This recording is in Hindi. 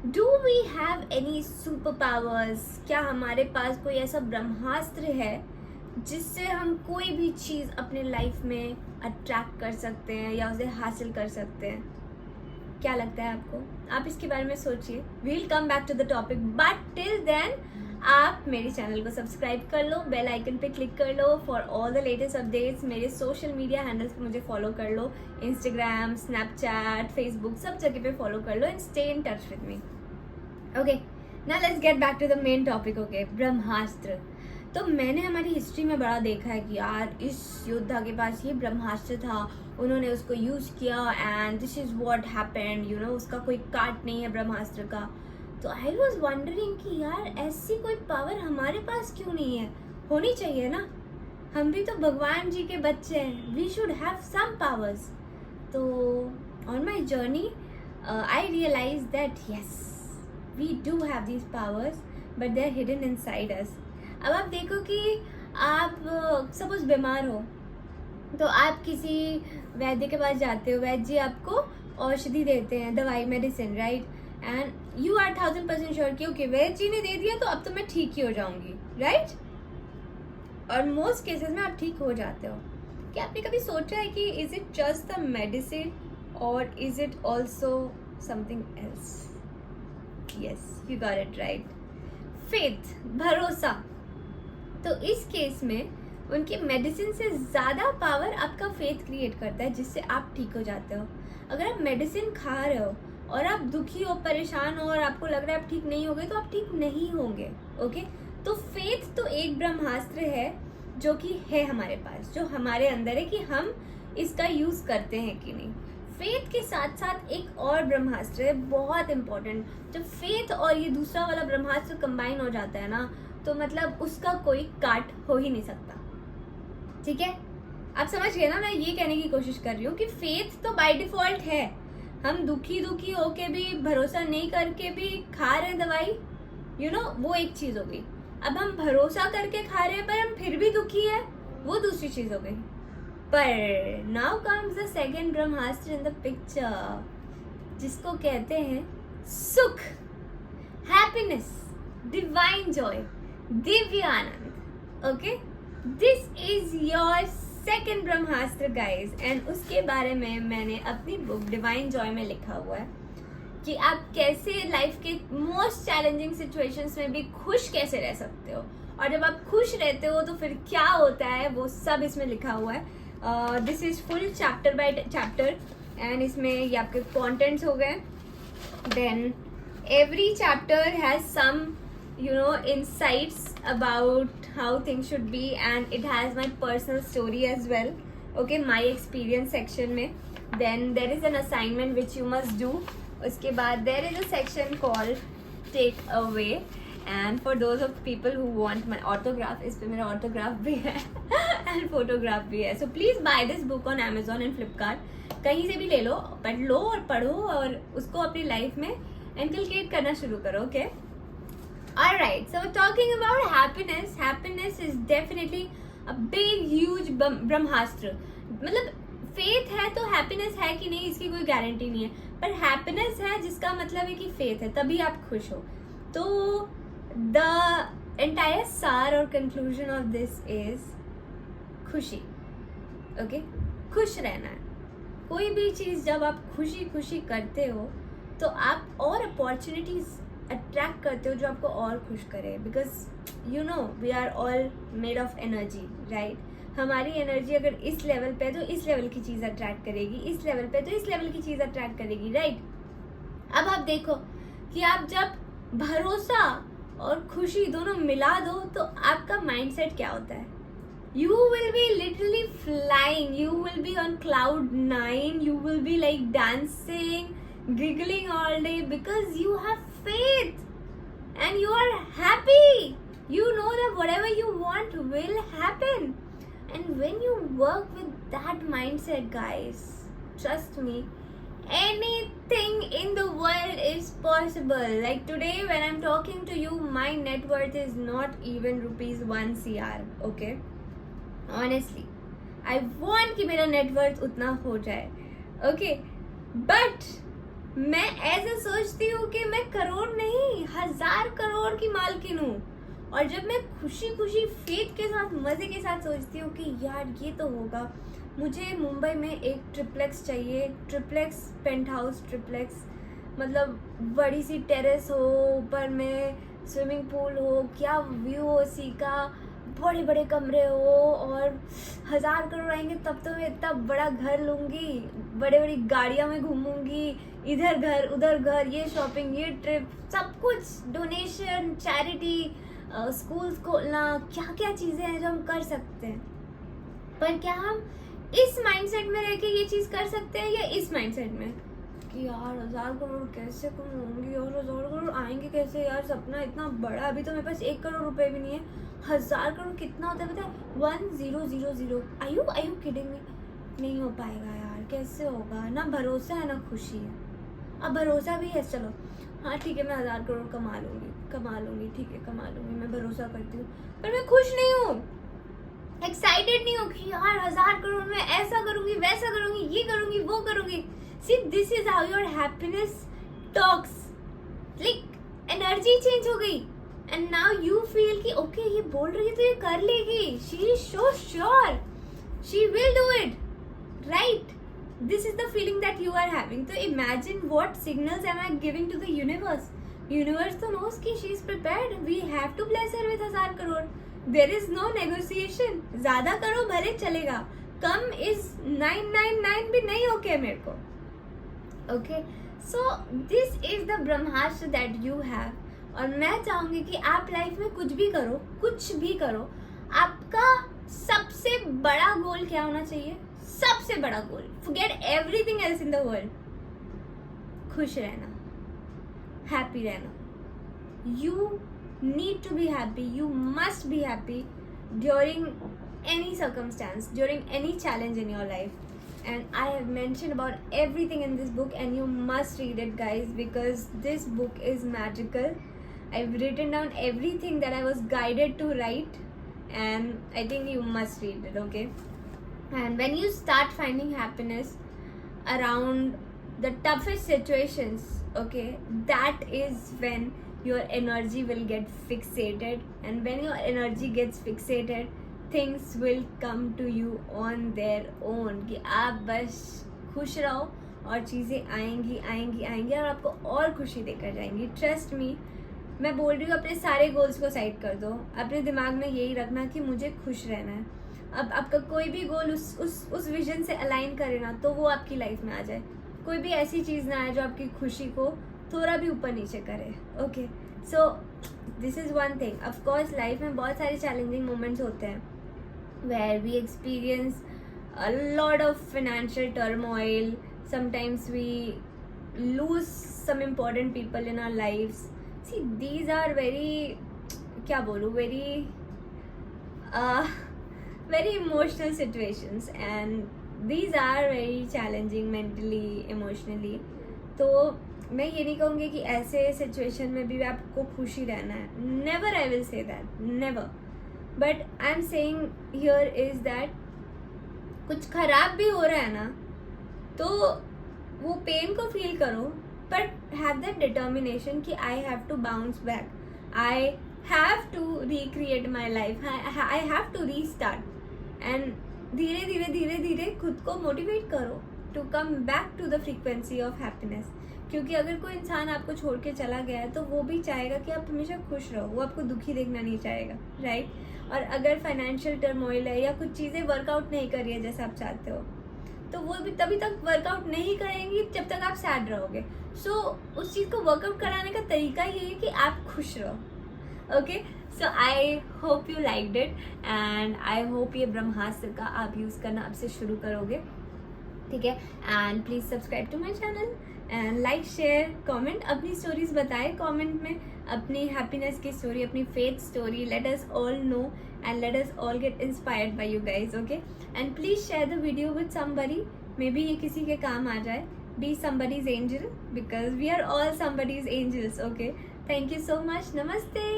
Do we have any super powers? क्या हमारे पास कोई ऐसा ब्रह्मास्त्र है जिससे हम कोई भी चीज़ अपने लाइफ में अट्रैक्ट कर सकते हैं या उसे हासिल कर सकते हैं? क्या लगता है आपको? आप इसके बारे में सोचिए। We'll come back to the topic, but till then आप मेरे चैनल को सब्सक्राइब कर लो, बेल आइकन पे क्लिक कर लो for all the latest updates. मेरे सोशल मीडिया हैंडल्स पे मुझे फॉलो कर लो, इंस्टाग्राम, स्नैपचैट, फेसबुक, सब जगह पे फॉलो कर लो and stay in touch with me. Okay, now let's get back to the main topic. Okay, Brahmastra. तो मैंने हमारी हिस्ट्री में बड़ा देखा है कि यार इस योद्धा के पास ये ब्रह्मास्त्र था, उन्होंने उसको यूज़ किया and this is what happened, you know, उसका कोई काट नहीं है ब्रह्मास्त्र का। तो आई वॉज वंडरिंग कि यार ऐसी कोई पावर हमारे पास क्यों नहीं है? होनी चाहिए ना, हम भी तो भगवान जी के बच्चे हैं, we should have some powers. तो on my journey I realise that yes, we do have these powers but they are hidden inside us. अब आप देखो कि आप सपोज बीमार हो तो आप किसी वैद्य के पास जाते हो, वैद्य जी आपको औषधि देते हैं, दवाई, medicine, right? And you are 1000% sure कि ओके वैद्य जी ने दे दिया तो अब तो मैं ठीक ही हो जाऊंगी, राइट? और मोस्ट केसेस में आप ठीक हो जाते हो। क्या आपने कभी सोचा है कि is it just the medicine और is it also something else? Yes, you got it right. Faith, भरोसा। तो इस केस में उनकी मेडिसिन से ज़्यादा पावर आपका फेथ क्रिएट करता है, जिससे आप ठीक हो जाते हो। अगर आप मेडिसिन खा रहे हो और आप दुखी हो, परेशान हो और आपको लग रहा है आप ठीक नहीं होगे, तो आप ठीक नहीं होंगे। ओके, तो फेथ तो एक ब्रह्मास्त्र है जो कि है हमारे पास, जो हमारे अंदर है कि हम इसका यूज़ करते हैं कि नहीं। फेथ के साथ साथ एक और ब्रह्मास्त्र है बहुत इंपॉर्टेंट। जब फेथ और ये दूसरा वाला ब्रह्मास्त्र कंबाइन हो जाता है ना, तो मतलब उसका कोई काट हो ही नहीं सकता। ठीक है, आप समझ गए ना मैं ये कहने की कोशिश कर रही हूँ कि फेथ तो बाय डिफॉल्ट है। हम दुखी होके भी, भरोसा नहीं करके भी खा रहे हैं दवाई, यू नो, वो एक चीज हो गई। अब हम भरोसा करके खा रहे हैं पर हम फिर भी दुखी है, वो दूसरी चीज हो गई। पर now comes the second Brahmastra in the picture, जिसको कहते हैं सुख, हैप्पीनेस, डिवाइन जॉय, दिव्य आनंद। Okay, this is your second Brahmastra guys, and उसके बारे में मैंने अपनी बुक डिवाइन जॉय में लिखा हुआ है कि आप कैसे लाइफ के मोस्ट चैलेंजिंग सिचुएशंस में भी खुश कैसे रह सकते हो, और जब आप खुश रहते हो तो फिर क्या होता है, वो सब इसमें लिखा हुआ है। This is full chapter by chapter, and इसमें ये आपके कॉन्टेंट्स हो गए। Then every chapter has some insights about how things should be, and it has my personal story as well. Okay, my experience section में then there is an assignment which you must do. उसके बाद there is a section called take away, and for those of people who want my autograph, इस पे मेरा autograph भी है and photograph भी है, so please buy this book on Amazon and Flipkart. कहीं से भी ले लो, पढ़ लो और पढ़ो और उसको अपनी लाइफ में inculcate करना शुरू करो। okay? Alright, so talking about happiness, happiness is definitely a big huge ब्रह्मास्त्र। मतलब फेथ है तो हैप्पीनेस है कि नहीं इसकी कोई गारंटी नहीं है, पर हैप्पीनेस है जिसका मतलब है कि फेथ है, तभी आप खुश हो। तो द एंटायर सार और कंक्लूजन ऑफ दिस इज खुशी। ओके, खुश रहना है। कोई भी चीज़ जब आप खुशी खुशी करते हो तो आप और अपॉर्चुनिटीज अट्रैक्ट करते हो जो आपको और खुश करे, because you know we are all made of energy, right? हमारी एनर्जी अगर इस लेवल पे है तो इस लेवल की चीज़ अट्रैक्ट करेगी, इस लेवल पे तो इस लेवल की चीज़ अट्रैक्ट करेगी, राइट? अब आप देखो कि आप जब भरोसा और खुशी दोनों मिला दो तो आपका माइंडसेट क्या होता है? You will be literally flying, you will be on cloud 9, you will be like dancing, giggling all day because you have faith and you are happy. You know that whatever you want will happen. And when you work with that mindset, guys, trust me, anything in the world is possible. Like today when I'm talking to you, my net worth is not even rupees 1 crore, okay? Honestly, I want कि मेरा नेटवर्थ उतना हो जाए, ओके? बट मैं ऐसा सोचती हूँ कि मैं करोड़ नहीं, 1000 करोड़ की मालकिन हूँ। और जब मैं खुशी खुशी फेथ के साथ मज़े के साथ सोचती हूँ कि यार ये तो होगा, मुझे मुंबई में एक ट्रिप्लेक्स चाहिए, ट्रिप्लेक्स पेंट हाउस, ट्रिप्लेक्स मतलब बड़ी सी टेरेस हो, ऊपर में स्विमिंग पूल हो, क्या व्यू हो सी का, बड़े बड़े कमरे हो, और 1000 करोड़ आएंगे तब तो मैं इतना बड़ा घर लूँगी, बड़े बड़ी गाड़ियाँ में घूमूंगी, इधर घर उधर घर, ये शॉपिंग ये ट्रिप, सब कुछ, डोनेशन, चैरिटी, स्कूल्स खोलना, क्या क्या चीज़ें हैं जो हम कर सकते हैं। पर क्या हम इस माइंडसेट में रह के ये चीज़ कर सकते हैं, या इस माइंडसेट में कि यार 1000 करोड़ कैसे कमाऊंगी, और 1000 करोड़ आएंगे कैसे यार, सपना इतना बड़ा, अभी तो मेरे पास 1 करोड़ रुपए भी नहीं है, 1000 करोड़ कितना होता है पता है, 1000। आयु किडिंग मी? नहीं हो पाएगा यार, कैसे होगा, ना भरोसा है ना खुशी है। अब भरोसा भी है, चलो हाँ ठीक है मैं 1000 करोड़ कमा लूँगी, ठीक है कमा लूँगी, मैं भरोसा करती हूँ, पर मैं खुश नहीं हूँ, एक्साइटेड नहीं हूँ कि यार 1000 करोड़ में ऐसा करूँगी, वैसा करूँगी, ये करूँगी, वो करूँगी। See, this is how your happiness talks. Like energy change हो गई, and now you feel कि okay ये बोल रही है तो ये कर लेगी, she is so sure, she will do it, right? This is the feeling that you are having. So imagine what signals am I giving to the universe? Universe तो knows कि she is prepared. We have to bless her with 1000 crore. There is no negotiation. ज़्यादा करो भले चलेगा, कम is 999 भी नहीं ओके मेरे को। Okay, so this is the Brahmastra that you have. और मैं चाहूँगी कि आप लाइफ में कुछ भी करो, आपका सबसे बड़ा गोल क्या होना चाहिए? सबसे बड़ा गोल, forget everything else in the world, खुश रहना, हैप्पी रहना। You need to be happy, you must be happy during any circumstance, during any challenge in your life. And I have mentioned about everything in this book, and you must read it guys, because this book is magical. I've written down everything that I was guided to write, and I think you must read it, okay? And when you start finding happiness around the toughest situations, okay, that is when your energy will get fixated, and when your energy gets fixated, things will come to you on their own, कि आप बस खुश रहो और चीज़ें आएंगी और आपको और खुशी देकर जाएंगी। ट्रस्ट मी, मैं बोल रही हूँ, अपने सारे गोल्स को साइड कर दो, अपने दिमाग में यही रखना कि मुझे खुश रहना है। अब आपका कोई भी गोल उस विजन से अलाइन करे ना, तो वो आपकी लाइफ में आ जाए। कोई भी ऐसी चीज़ ना आए जो आपकी खुशी को थोड़ा भी ऊपर नीचे करे, okay? So this is one thing. Of course life में बहुत सारे चैलेंजिंग मोमेंट्स होते हैं where we experience a lot of financial turmoil. Sometimes we lose some important people in our lives. See, these are very, क्या बोलूँ, very emotional situations, and these are very challenging mentally, emotionally. तो मैं ये नहीं कहूँगी कि ऐसे सिचुएशन में भी आपको खुशी रहना है, never I will say that, never. But I'm saying here is that कुछ खराब भी हो रहा है ना, तो वो पेन को फील करो, but have that determination कि I have to bounce back, I have to recreate my life, I have to restart, and धीरे धीरे खुद को मोटिवेट करो to come back to the frequency of happiness. क्योंकि अगर कोई इंसान आपको छोड़ के चला गया है तो वो भी चाहेगा कि आप हमेशा खुश रहो, वो आपको दुखी देखना नहीं चाहेगा, राइट? और अगर फाइनेंशियल टर्मोइल है या कुछ चीज़ें वर्कआउट नहीं कर रही है जैसा आप चाहते हो, तो वो भी तभी तक वर्कआउट नहीं करेंगी जब तक आप सैड रहोगे। सो उस चीज़ को वर्कआउट कराने का तरीका ये है कि आप खुश रहो, okay? So I hope you liked it, and I hope ये ब्रह्मास्त्र का आप यूज़ करना अब से शुरू करोगे, ठीक है? And please subscribe to my channel and like, share, comment, अपनी स्टोरीज बताएं कमेंट में, अपनी हैप्पीनेस की स्टोरी, अपनी faith story, let us all know and let us all get inspired by you guys, okay? And please share the video with somebody, maybe ये किसी के काम आ जाए। Be somebody's angel, because we are all somebody's angels, okay? Thank you so much. Namaste.